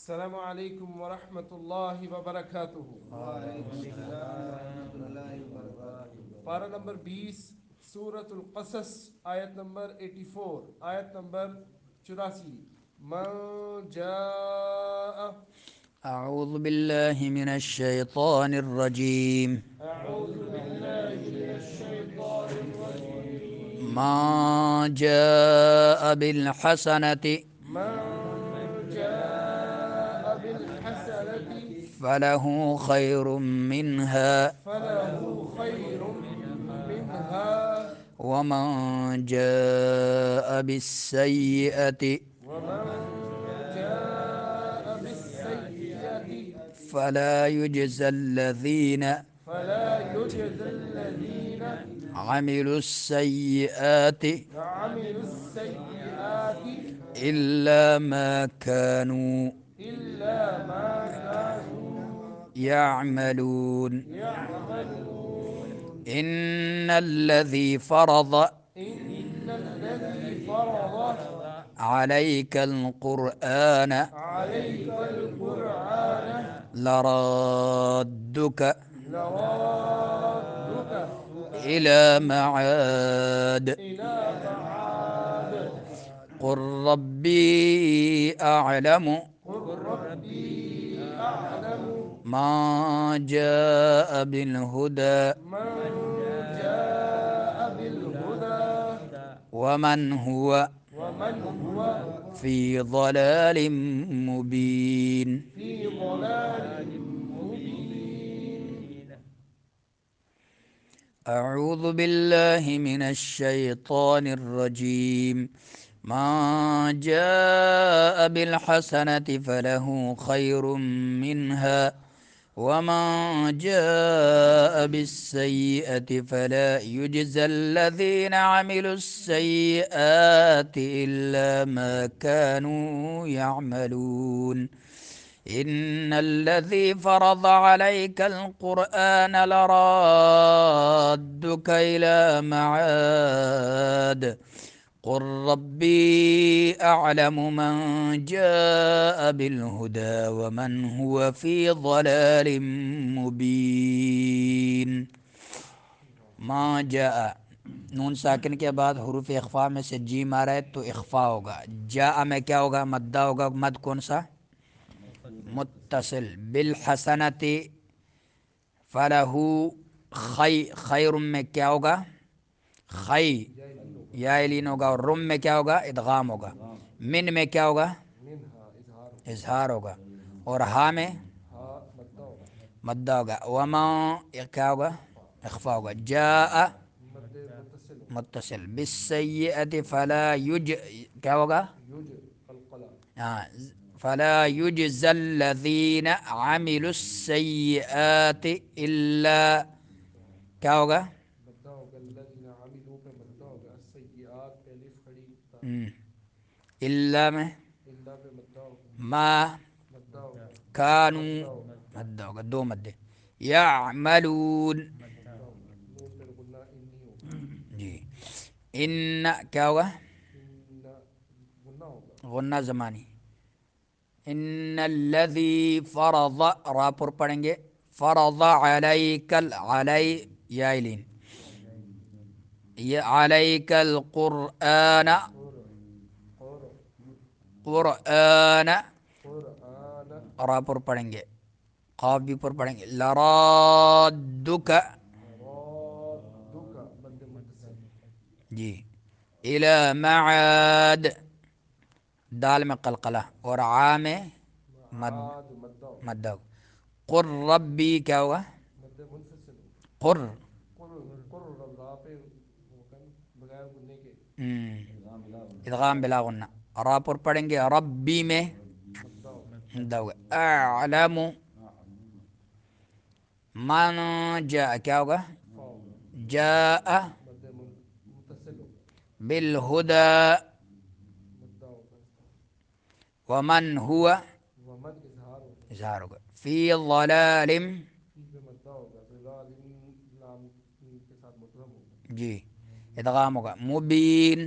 السلام علیکم ورحمۃ اللہ وبرکاتہ۔ وعلیکم السلام ورحمۃ اللہ وبرکاتہ۔ پارہ نمبر 20، سورۃ القصص، آیت نمبر 84، آیت نمبر 84۔ من جاء، أعوذ بالله من الشيطان الرجيم. اعوذ باللہ من الشیطان الرجیم۔ ما جاء بالحسنة من جاء بالحسنة فله خير منها فله خیر منها ومن جاء بالسيئة ومن جاء بالسیئة فلا يجزى الذين فلا يجزى الذين عملوا السيئات عملوا السيئات إلا ما كانوا إلا ما كانوا يعملون. يعملون. إن الذي فرض إن الذي فرض عليك القرآن عليك القرآن لرادك لرادك إلى معاد إلى معاد قل ربي أعلم قل ربي أعلم ما جاء بالهدى من جاء بالهدى ومن هو في ضلال مبين. في ضلال مبين. أعوذ بالله من الشيطان الرجيم. ما جاء بالحسنة فله خير منها ومن جاء بالسيئة فلا يجزى الذين عملوا السيئات إلا ما كانوا يعملون. إن الذي فرض عليك القرآن لرادك إلى معاد قل ربي أعلم من جاء بالهدى ومن هو في ضلال مبين. ما جاء، نون ساکن کے بعد حروف اخفاء میں سے جیم آ رہا ہے تو اخفاء ہوگا. جاء میں کیا ہوگا؟ مدہ ہوگا. مد کون سا؟ متصل. بالحسنتی فلہ خیر میں کیا ہوگا؟ خی یائلین ہوگا. اور رم میں کیا ہوگا؟ ادغام ہوگا. من میں کیا ہوگا؟ اظہار ہوگا. اور ہا میں مدہ ہوگا. وما کیا ہوگا؟ اخفا ہوگا. جاء متصل. بالسیئۃ فلا کیا ہوگا؟ فلا يجزى الذين عملوا السيئات إلا کیا ہوگا؟ إلا میں ما كانوا مدہ ہوگا. دو مدے. يعملون جی. ان کیا ہوگا؟ غنہ زمانی. ان الذي فرض را پر پڑھیں گے. فرض علیک علی یائلین یہ علیک القرآن قرآن را پر پڑھیں گے. قاف بھی پر پڑھیں گے. لرادک جی. الی معاد دال میں قلقلہ اور عا میں مدہ. قر ربی کیا ہوگا؟ قر ادغام بلا غنہ. را پر پڑھیں گے. ربی میں مدہ ہوگا. اعلم من جاء کیا ہوگا؟ جاء بالہدى ومن هو اظہار ہوگا. فی ضلال جی ادغام ہوگا. مبین.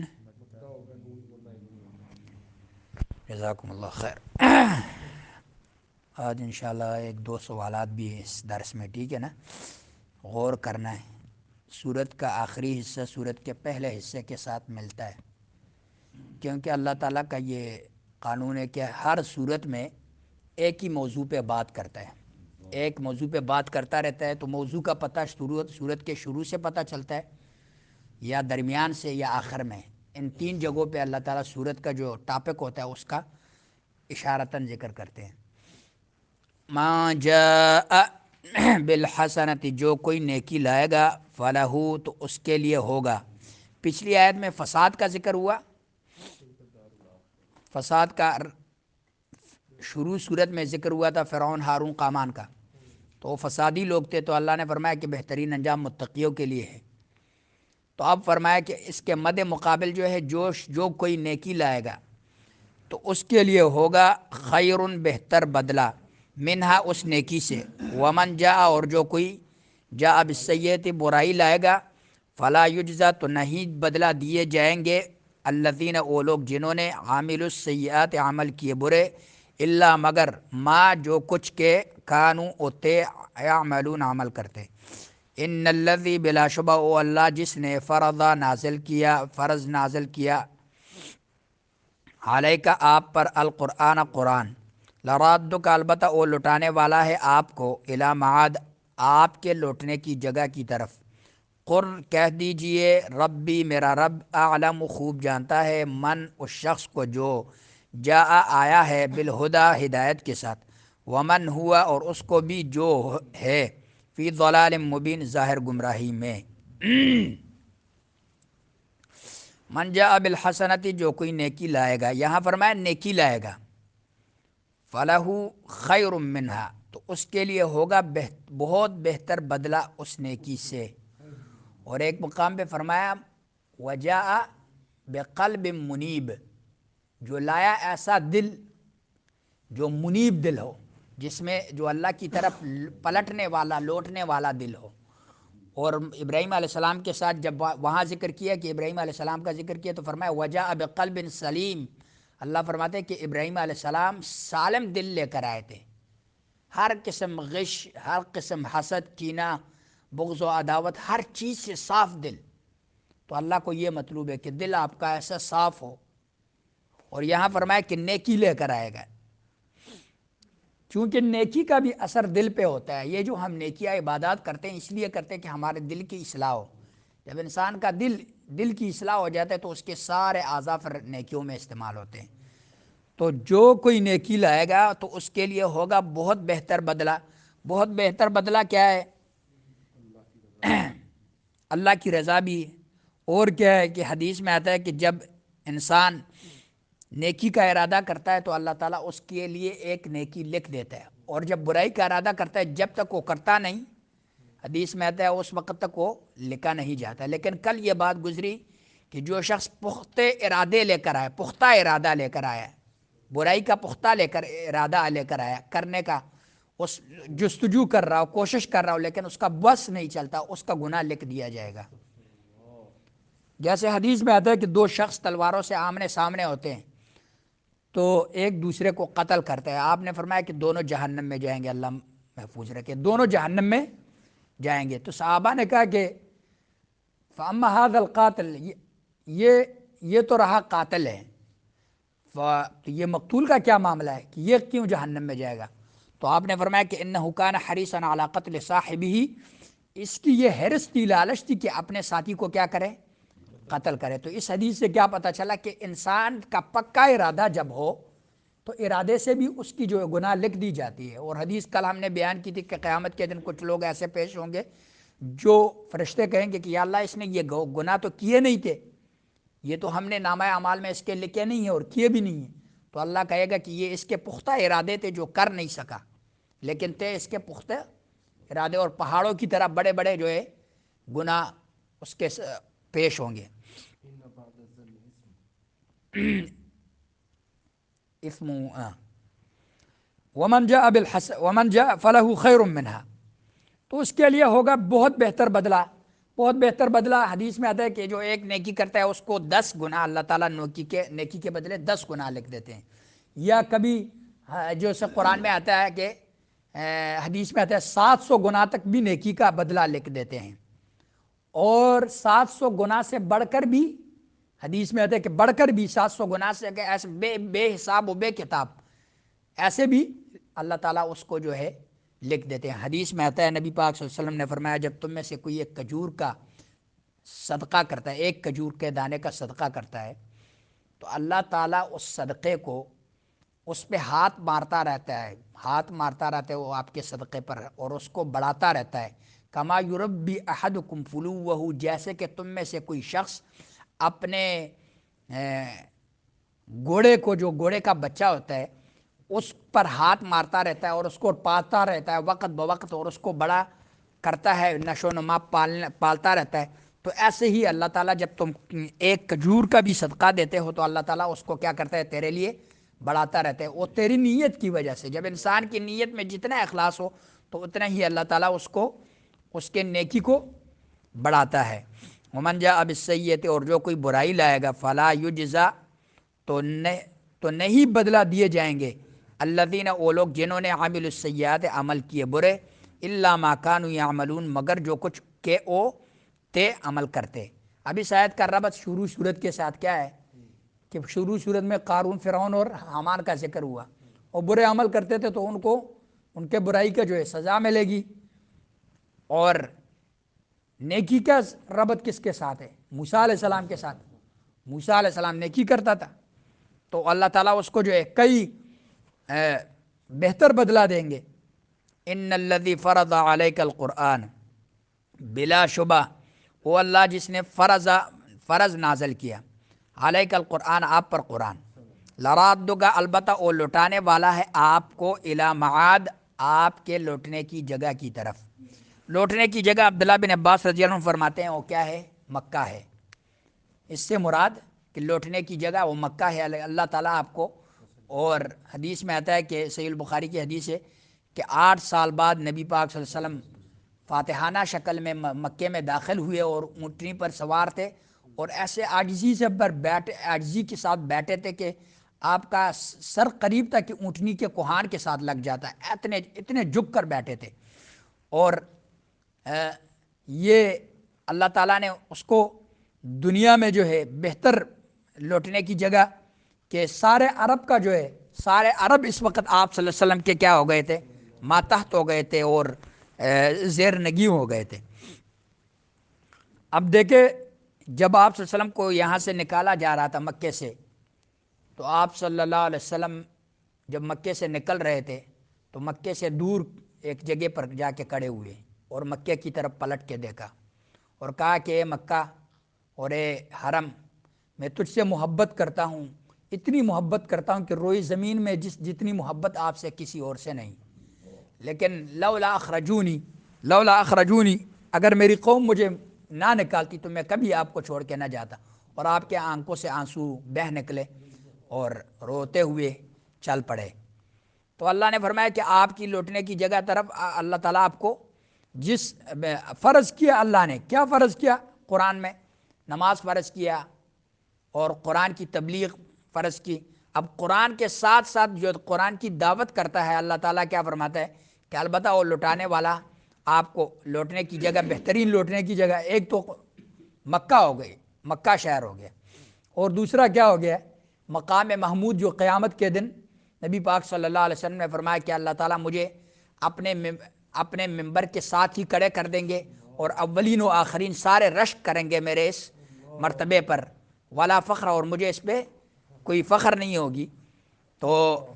جزاکم اللہ خیر. آج انشاءاللہ ایک دو سوالات بھی ہیں اس درس میں، ٹھیک ہے نا، غور کرنا ہے۔ سورت کا آخری حصہ سورت کے پہلے حصے کے ساتھ ملتا ہے، کیونکہ اللہ تعالیٰ کا یہ قانون ہے کہ ہر سورت میں ایک ہی موضوع پہ بات کرتا ہے، ایک موضوع پہ بات کرتا رہتا ہے، تو موضوع کا پتہ سورت کے شروع سے پتہ چلتا ہے یا درمیان سے یا آخر میں۔ ان تین جگہوں پہ اللہ تعالیٰ سورت کا جو ٹاپک ہوتا ہے اس کا اشارتاً ذکر کرتے ہیں۔ ما جاء بالحسنت، جو کوئی نیکی لائے گا، فلہو، تو اس کے لیے ہوگا۔ پچھلی آیت میں فساد کا ذکر ہوا، فساد کا شروع صورت میں ذکر ہوا تھا، فرعون ہارون قامان کا، تو وہ فسادی لوگ تھے، تو اللہ نے فرمایا کہ بہترین انجام متقیوں کے لیے ہے۔ تو اب فرمایا کہ اس کے مد مقابل جو ہے جو کوئی نیکی لائے گا تو اس کے لیے ہوگا خیرن، بہتر بدلہ، منہا، اس نیکی سے، ومن جاء، اور جو کوئی جاء بالسیئۃ، برائی لائے گا، فلا یجزا، تو نہیں بدلہ دیے جائیں گے، الذین، وہ لوگ جنہوں نے عامل السیئات، عمل کیے برے، الا، مگر، ما، جو کچھ کے کانوا، ہوتے، یعملون، عمل کرتے۔ ان الذی، بلا شبہ وہ اللہ جس نے فرض نازل کیا علیکہ، آپ پر، القرآن، قرآن، لرادک، البتہ وہ لٹانے والا ہے آپ کو، الی معاد، آپ کے لوٹنے کی جگہ کی طرف۔ قر، کہہ دیجئے، ربی، میرا رب، اعلم، خوب جانتا ہے، من، اس شخص کو جو جاء، آیا ہے، بالہدا، ہدایت کے ساتھ، ومن ہوا، اور اس کو بھی جو ہے، فی ضلال مبین، ظاہر گمراہی میں۔ من جاء بالحسنتی، جو کوئی نیکی لائے گا، یہاں فرمایا نیکی لائے گا، فلہو خیر منہا، تو اس کے لیے ہوگا بہت بہتر بدلہ اس نیکی سے۔ اور ایک مقام پہ فرمایا وجاء بقلب منیب، جو لایا ایسا دل جو منیب دل ہو، جس میں جو اللہ کی طرف پلٹنے والا، لوٹنے والا دل ہو۔ اور ابراہیم علیہ السلام کے ساتھ جب وہاں ذکر کیا کہ ابراہیم علیہ السلام کا ذکر کیا، تو فرمایا وجاء بقلب سلیم، اللہ فرماتے ہیں کہ ابراہیم علیہ السلام سالم دل لے کر آئے تھے، ہر قسم غش، ہر قسم حسد، کینہ، بغض و عداوت، ہر چیز سے صاف دل۔ تو اللہ کو یہ مطلوب ہے کہ دل آپ کا ایسا صاف ہو۔ اور یہاں فرمایا کہ نیکی لے کر آئے گا، کیونکہ نیکی کا بھی اثر دل پہ ہوتا ہے۔ یہ جو ہم نیکیاں عبادات کرتے ہیں اس لیے کرتے ہیں کہ ہمارے دل کی اصلاح ہو۔ جب انسان کا دل کی اصلاح ہو جاتا ہے تو اس کے سارے اعضاء پھر نیکیوں میں استعمال ہوتے ہیں۔ تو جو کوئی نیکی لائے گا تو اس کے لیے ہوگا بہت بہتر بدلہ۔ بہت بہتر بدلہ کیا ہے؟ اللہ کی رضا بھی ہے۔ اور کیا ہے کہ حدیث میں آتا ہے کہ جب انسان نیکی کا ارادہ کرتا ہے تو اللہ تعالیٰ اس کے لیے ایک نیکی لکھ دیتا ہے، اور جب برائی کا ارادہ کرتا ہے جب تک وہ کرتا نہیں، حدیث میں آتا ہے اس وقت تک وہ لکھا نہیں جاتا۔ لیکن کل یہ بات گزری کہ جو شخص پختہ ارادے لے کر آیا، پختہ ارادہ لے کر آیا، برائی کا پختہ ارادہ لے کر آیا کرنے کا، اس جستجو کر رہا ہو، کوشش کر رہا ہو، لیکن اس کا بس نہیں چلتا، اس کا گناہ لکھ دیا جائے گا۔ جیسے حدیث میں آتا ہے کہ دو شخص تلواروں سے آمنے سامنے ہوتے ہیں تو ایک دوسرے کو قتل کرتا ہے، آپ نے فرمایا کہ دونوں جہنم میں جائیں گے، اللہ محفوظ رکھے، دونوں جہنم میں جائیں گے۔ تو صحابہ نے کہا کہ فَأَمَّا هَذَا الْقَاتِلِ، یہ تو رہا قاتل ہے، تو یہ مقتول کا کیا معاملہ ہے کہ یہ کیوں جہنم میں جائے گا؟ تو آپ نے فرمایا کہ إِنَّهُ كَانَ حَرِيصًا عَلَىٰ قَتْلِ صَاحِبِهِ، اس کی یہ حرص تھی، لالچ تھی کہ اپنے ساتھی کو کیا کرے؟ قتل کرے۔ تو اس حدیث سے کیا پتہ چلا کہ انسان کا پکا ارادہ جب ہو تو ارادے سے بھی اس کی جو گناہ لکھ دی جاتی ہے۔ اور حدیث کل ہم نے بیان کی تھی کہ قیامت کے دن کچھ لوگ ایسے پیش ہوں گے جو فرشتے کہیں گے کہ یا اللہ اس نے یہ گناہ تو کیے نہیں تھے، یہ تو ہم نے نامہ اعمال میں اس کے لکھے نہیں ہیں اور کیے بھی نہیں ہیں۔ تو اللہ کہے گا کہ یہ اس کے پختہ ارادے تھے جو کر نہیں سکا، لیکن تھے اس کے پختہ ارادے، اور پہاڑوں کی طرح بڑے بڑے جو ہے گناہ اس کے پیش ہوں گے۔ ومن جاء فلہ خیر منہا، تو اس کے لیے ہوگا بہت بہتر بدلہ۔ بہت بہتر بدلہ حدیث میں آتا ہے کہ جو ایک نیکی کرتا ہے اس کو 10 گناہ اللہ تعالیٰ نیکی کے بدلے 10 گناہ لکھ دیتے ہیں۔ یا کبھی جو سے قرآن میں آتا ہے کہ حدیث میں آتا ہے 700 گناہ تک بھی نیکی کا بدلہ لکھ دیتے ہیں، اور 700 گناہ سے بڑھ کر بھی حدیث میں آتا ہے کہ بڑھ کر بھی 700 گناہ سے کہ ایسے بے حساب و بے کتاب ایسے بھی اللہ تعالیٰ اس کو جو ہے لکھ دیتے ہیں۔ حدیث میں آتا ہے نبی پاک صلی اللہ علیہ وسلم نے فرمایا جب تم میں سے کوئی ایک کھجور کا صدقہ کرتا ہے، ایک کھجور کے دانے کا صدقہ کرتا ہے، تو اللہ تعالیٰ اس صدقے کو اس پہ ہاتھ مارتا رہتا ہے وہ آپ کے صدقے پر، اور اس کو بڑھاتا رہتا ہے۔ کما یربی احدکم فلوہ، جیسے کہ تم میں سے کوئی شخص اپنے گھوڑے کو، جو گھوڑے کا بچہ ہوتا ہے اس پر ہاتھ مارتا رہتا ہے اور اس کو پالتا رہتا ہے وقت بوقت، اور اس کو بڑا کرتا ہے، نشو و نما پالتا رہتا ہے، تو ایسے ہی اللہ تعالیٰ جب تم ایک کھجور کا بھی صدقہ دیتے ہو تو اللہ تعالیٰ اس کو کیا کرتا ہے، تیرے لیے بڑھاتا رہتا ہے، وہ تیری نیت کی وجہ سے۔ جب انسان کی نیت میں جتنا اخلاص ہو تو اتنا ہی اللہ تعالیٰ اس کے نیکی کو بڑھاتا ہے۔ ومن جاء بالسیئۃ، اور جو کوئی برائی لائے گا، فلا یجزا، تو نہیں بدلہ دیے جائیں گے، الذین، وہ لوگ جنہوں نے عامل السیئات، عمل کیے برے، الا ما کانوا یعملون، مگر جو کچھ کہ وہ تے عمل کرتے۔ اب اس آیت کا ربط شروع صورت کے ساتھ کیا ہے کہ شروع صورت میں قارون، فرعون اور حامان کا ذکر ہوا، اور برے عمل کرتے تھے تو ان کو ان کے برائی کا جو ہے سزا ملے گی، اور نیکی کا ربط کس کے ساتھ ہے؟ موسیٰ علیہ السلام کے ساتھ۔ موسیٰ علیہ السلام نیکی کرتا تھا تو اللہ تعالیٰ اس کو جو ہے کئی بہتر بدلہ دیں گے۔ ان الذی فرض علیک القرآن، بلا شبہ وہ اللہ جس نے فرض نازل کیا، علیک القرآن، آپ پر قرآن، لرادک، البتہ وہ لوٹانے والا ہے آپ کو، الی معاد، آپ کے لوٹنے کی جگہ کی طرف۔ لوٹنے کی جگہ عبداللہ بن عباس رضی اللہ عنہ فرماتے ہیں وہ کیا ہے؟ مکہ ہے۔ اس سے مراد کہ لوٹنے کی جگہ وہ مکہ ہے، اللہ تعالیٰ آپ کو، اور حدیث میں آتا ہے کہ صحیح البخاری کی حدیث ہے کہ 8 سال بعد نبی پاک صلی اللہ علیہ وسلم فاتحانہ شکل میں مکے میں داخل ہوئے، اور اونٹنی پر سوار تھے، اور ایسے عاجزی کے ساتھ بیٹھے تھے کہ آپ کا سر قریب تھا کہ اونٹنی کے کوہان کے ساتھ لگ جاتا ہے، اتنے جھک کر بیٹھے تھے، اور یہ اللہ تعالیٰ نے اس کو دنیا میں جو ہے بہتر لوٹنے کی جگہ کہ سارے عرب کا جو ہے، سارے عرب اس وقت آپ صلی اللہ علیہ وسلم کے کیا ہو گئے تھے؟ ماتحت ہو گئے تھے اور زیر نگی ہو گئے تھے۔ اب دیکھیں جب آپ صلی اللہ علیہ وسلم کو یہاں سے نکالا جا رہا تھا مکے سے، تو آپ صلی اللہ علیہ وسلم جب مکے سے نکل رہے تھے تو مکے سے دور ایک جگہ پر جا کے کھڑے ہوئے اور مکے کی طرف پلٹ کے دیکھا اور کہا کہ اے مکہ اور اے حرم، میں تجھ سے محبت کرتا ہوں، اتنی محبت کرتا ہوں کہ روئی زمین میں جتنی محبت آپ سے کسی اور سے نہیں، لیکن لولا اخرجونی، اگر میری قوم مجھے نہ نکالتی تو میں کبھی آپ کو چھوڑ کے نہ جاتا۔ اور آپ کے آنکھوں سے آنسو بہہ نکلے اور روتے ہوئے چل پڑے۔ تو اللہ نے فرمایا کہ آپ کی لوٹنے کی جگہ طرف اللہ تعالیٰ آپ کو جس فرض کیا، اللہ نے کیا فرض کیا؟ قرآن میں نماز فرض کیا اور قرآن کی تبلیغ فرض کی۔ اب قرآن کے ساتھ ساتھ جو قرآن کی دعوت کرتا ہے، اللہ تعالیٰ کیا فرماتا ہے کہ البتہ وہ لوٹانے والا آپ کو لوٹنے کی جگہ، بہترین لوٹنے کی جگہ، ایک تو مکہ ہو گئی، مکہ شہر ہو گیا، اور دوسرا کیا ہو گیا؟ مقام محمود، جو قیامت کے دن نبی پاک صلی اللہ علیہ وسلم نے فرمایا کہ اللہ تعالیٰ مجھے اپنے ممبر کے ساتھ ہی کھڑے کر دیں گے، اور اولین و آخرین سارے رشک کریں گے میرے اس مرتبے پر، ولا فخر، اور مجھے اس پہ کوئی فخر نہیں ہوگی۔ تو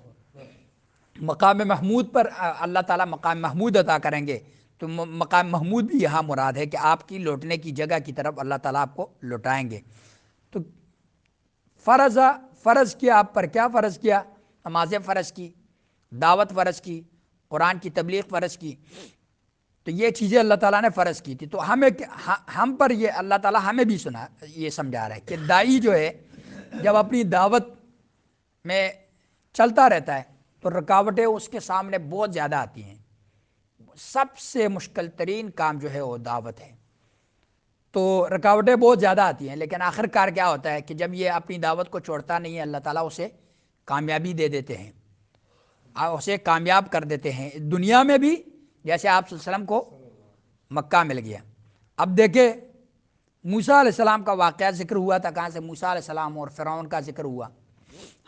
مقام محمود پر اللہ تعالیٰ مقام محمود عطا کریں گے، تو مقام محمود بھی یہاں مراد ہے کہ آپ کی لوٹنے کی جگہ کی طرف اللہ تعالیٰ آپ کو لوٹائیں گے۔ تو فرض کیا آپ پر، کیا فرض کیا؟ نمازیں فرض کی، دعوت فرض کی، قرآن کی تبلیغ فرض کی، تو یہ چیزیں اللہ تعالیٰ نے فرض کی تھی۔ تو ہم پر یہ اللہ تعالیٰ ہمیں بھی یہ سمجھا رہا ہے کہ داعی جو ہے جب اپنی دعوت میں چلتا رہتا ہے تو رکاوٹیں اس کے سامنے بہت زیادہ آتی ہیں۔ سب سے مشکل ترین کام جو ہے وہ دعوت ہے، تو رکاوٹیں بہت زیادہ آتی ہیں، لیکن آخر کار کیا ہوتا ہے کہ جب یہ اپنی دعوت کو چھوڑتا نہیں ہے، اللہ تعالیٰ اسے کامیابی دے دیتے ہیں۔ اسے کامیاب کر دیتے ہیں دنیا میں بھی، جیسے آپ صلی اللہ علیہ وسلم کو مکہ مل گیا۔ اب دیکھیں موسیٰ علیہ السلام کا واقعہ ذکر ہوا تھا، کہاں سے؟ موسیٰ علیہ السلام اور فرعون کا ذکر ہوا،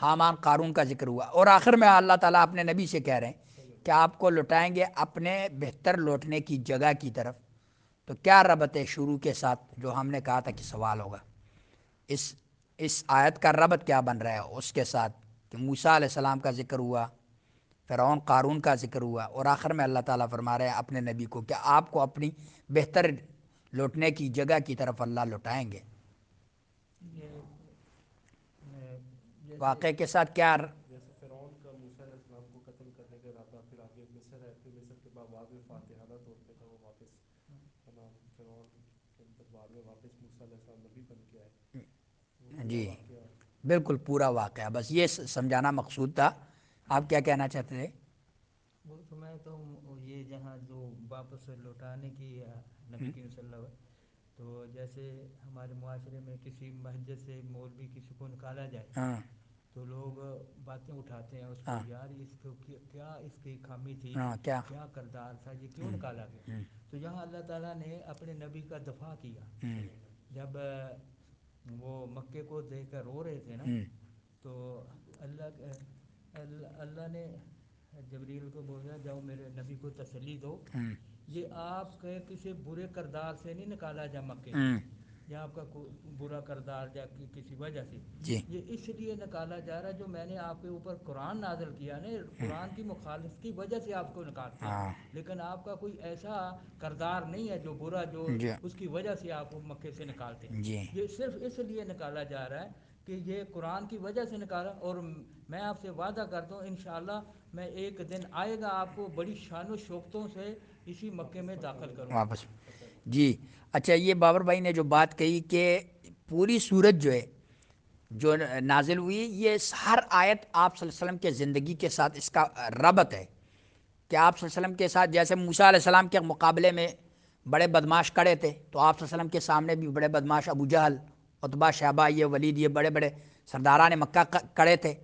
حامان قارون کا ذکر ہوا، اور آخر میں اللہ تعالیٰ اپنے نبی سے کہہ رہے ہیں کہ آپ کو لوٹائیں گے اپنے بہتر لوٹنے کی جگہ کی طرف۔ تو کیا ربط ہے شروع کے ساتھ جو ہم نے کہا تھا کہ سوال ہوگا؟ اس آیت کا ربط کیا بن رہا ہے اس کے ساتھ کہ موسیٰ علیہ السلام کا ذکر ہوا، فرعون قارون کا ذکر ہوا، اور آخر میں اللہ تعالیٰ فرما رہے ہیں اپنے نبی کو کہ آپ کو اپنی بہتر لوٹنے کی جگہ کی طرف اللہ لوٹائیں گے۔ واقعے کے ساتھ کیا جیسے فرعون کا موسیٰ علیہ السلام کو قتل کرنے کا ارادہ، پھر آگے مصر ہے، پھر مصر کے بعد فاتحانہ طور پہ تھا وہ واپس فرعون کے دربار میں واپس موسیٰ علیہ السلام نبی بن کے آئے۔ جی بالکل پورا واقعہ، بس یہ سمجھانا مقصود تھا۔ آپ کیا کہنا چاہتے تھے؟ وہ تو میں تو یہ جہاں جو واپس لوٹانے کی نبی کی صلی اللہ علیہ وسلم، تو جیسے ہمارے معاشرے میں کسی مسجد سے مولوی کسی کو نکالا جائے تو لوگ باتیں اٹھاتے ہیں اس کو، یار اس کو کیا اس کی خامی تھی، کیا کردار تھا، یہ کیوں نکالا گیا؟ تو یہاں اللہ تعالیٰ نے اپنے نبی کا دفاع کیا۔ جب وہ مکے کو دیکھ کر رو رہے تھے نا، تو اللہ نے جبریل کو بولا جاؤ میرے نبی کو تسلی دو، یہ آپ کے کسی برے کردار سے نہیں نکالا جا مکے، یا آپ کا برا کردار یا کسی وجہ سے، یہ اس لیے نکالا جا رہا ہے جو میں نے آپ کے اوپر قرآن نازل کیا نا، قرآن کی مخالف کی وجہ سے آپ کو نکالتے ہیں، لیکن آپ کا کوئی ایسا کردار نہیں ہے جو برا، جو اس کی وجہ سے آپ کو مکے سے نکالتے ہیں، یہ صرف اس لیے نکالا جا رہا ہے کہ یہ قرآن کی وجہ سے نکالا۔ اور میں آپ سے وعدہ کرتا ہوں انشاءاللہ میں ایک دن آئے گا آپ کو بڑی شان و شوکتوں سے اسی مکے میں داخل کروں واپس۔ جی اچھا، یہ بابر بھائی نے جو بات کہی کہ پوری سورت جو ہے جو نازل ہوئی، یہ ہر آیت آپ صلی اللہ علیہ وسلم کے زندگی کے ساتھ اس کا ربط ہے کہ آپ صلی اللہ علیہ وسلم کے ساتھ، جیسے موسیٰ علیہ السلام کے مقابلے میں بڑے بدماش کڑے تھے، تو آپ صلی اللہ علیہ وسلم کے سامنے بھی بڑے بدماش ابو جہل، عتبہ، شیبہ، یہ ولید، یہ بڑے بڑے سرداران مکہ کڑے تھے۔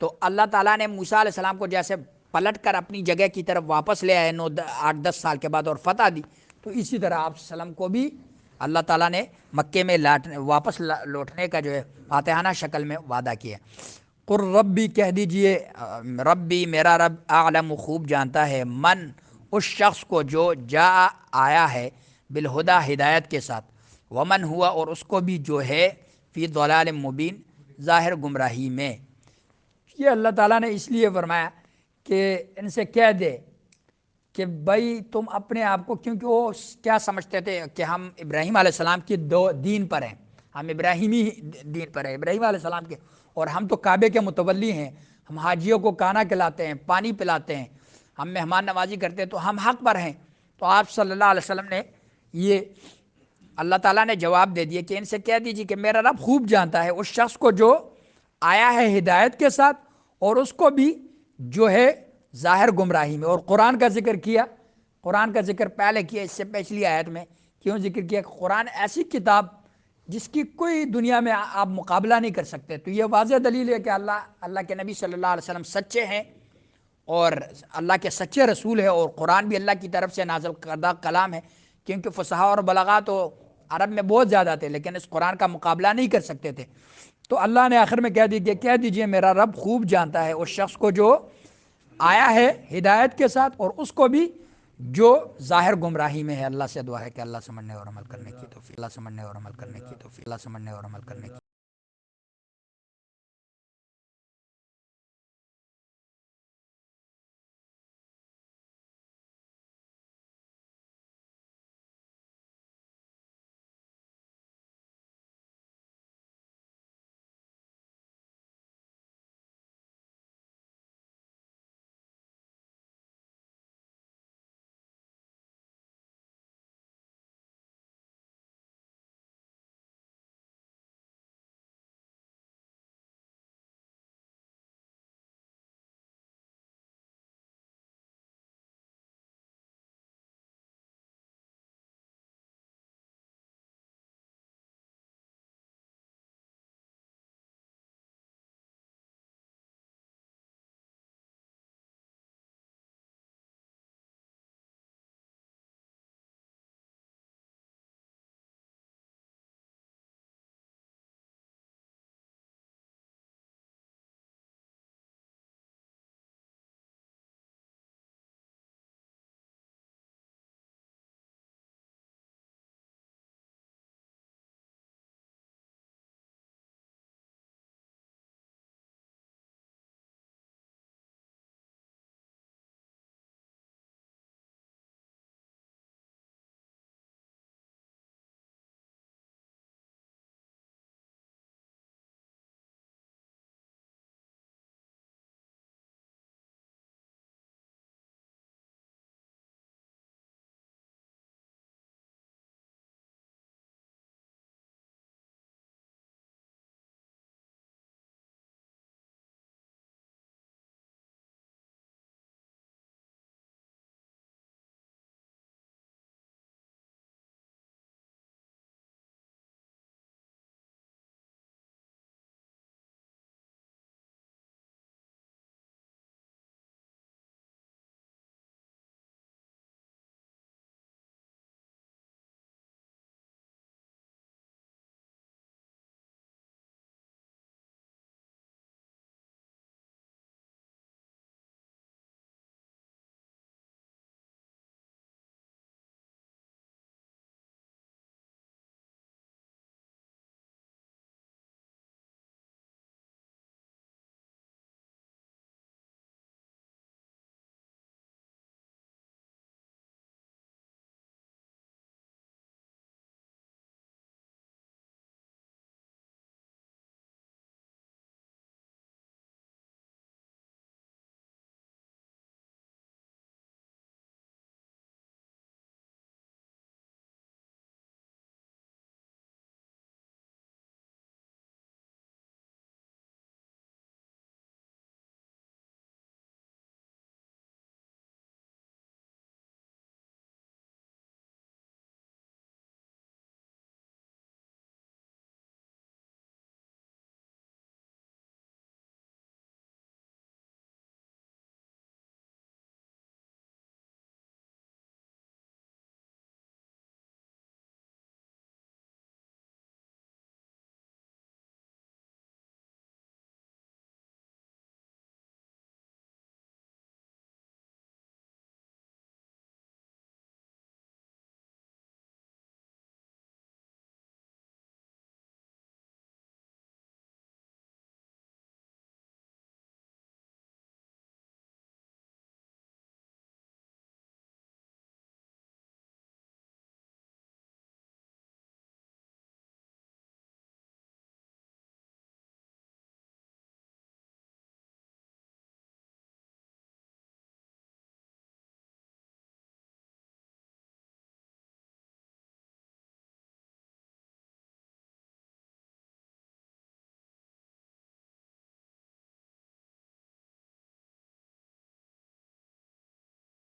تو اللہ تعالیٰ نے موسیٰ علیہ السلام کو جیسے پلٹ کر اپنی جگہ کی طرف واپس لے آئے 8-10 سال کے بعد اور فتح دی، تو اسی طرح آپ صلی اللہ علیہ وسلم کو بھی اللہ تعالیٰ نے مکے میں واپس لوٹنے کا جو ہے فاتحانہ شکل میں وعدہ کیا۔ قل ربی، کہہ دیجئے ربی، میرا رب، اعلم، خوب جانتا ہے، من، اس شخص کو جو جاء، آیا ہے، بالہدا، ہدایت کے ساتھ، ومن ہوا، اور اس کو بھی جو ہے فی ضلال مبین، ظاہر گمراہی میں۔ یہ اللہ تعالیٰ نے اس لیے فرمایا کہ ان سے کہہ دے کہ بھائی تم اپنے آپ کو، کیونکہ وہ کیا سمجھتے تھے کہ ہم ابراہیم علیہ السلام کی دین پر ہیں، ہم ابراہیمی دین پر ہیں، ابراہیم علیہ السلام کے، اور ہم تو کعبے کے متولی ہیں، ہم حاجیوں کو کھانا کھلاتے ہیں، پانی پلاتے ہیں، ہم مہمان نوازی کرتے ہیں، تو ہم حق پر ہیں۔ تو آپ صلی اللہ علیہ وسلم نے یہ اللہ تعالیٰ نے جواب دے دیا کہ ان سے کہہ دیجیے کہ میرا رب خوب جانتا ہے اس شخص کو جو آیا ہے ہدایت کے ساتھ، اور اس کو بھی جو ہے ظاہر گمراہی میں۔ اور قرآن کا ذکر کیا، قرآن کا ذکر پہلے کیا، اس سے پچھلی آیت میں کیوں ذکر کیا کہ قرآن ایسی کتاب جس کی کوئی دنیا میں آپ مقابلہ نہیں کر سکتے۔ تو یہ واضح دلیل ہے کہ اللہ کے نبی صلی اللہ علیہ وسلم سچے ہیں اور اللہ کے سچے رسول ہیں، اور قرآن بھی اللہ کی طرف سے نازل کردہ کلام ہے، کیونکہ فصاحت اور بلاغت تو عرب میں بہت زیادہ تھے لیکن اس قرآن کا مقابلہ نہیں کر سکتے تھے۔ تو اللہ نے آخر میں کہہ دیجئے میرا رب خوب جانتا ہے اس شخص کو جو آیا ہے ہدایت کے ساتھ، اور اس کو بھی جو ظاہر گمراہی میں ہے۔ اللہ سے دعا ہے کہ اللہ سمجھنے اور عمل کرنے کی توفیق، اللہ سمجھنے اور عمل کرنے کی توفیق، اللہ سمجھنے اور عمل کرنے کی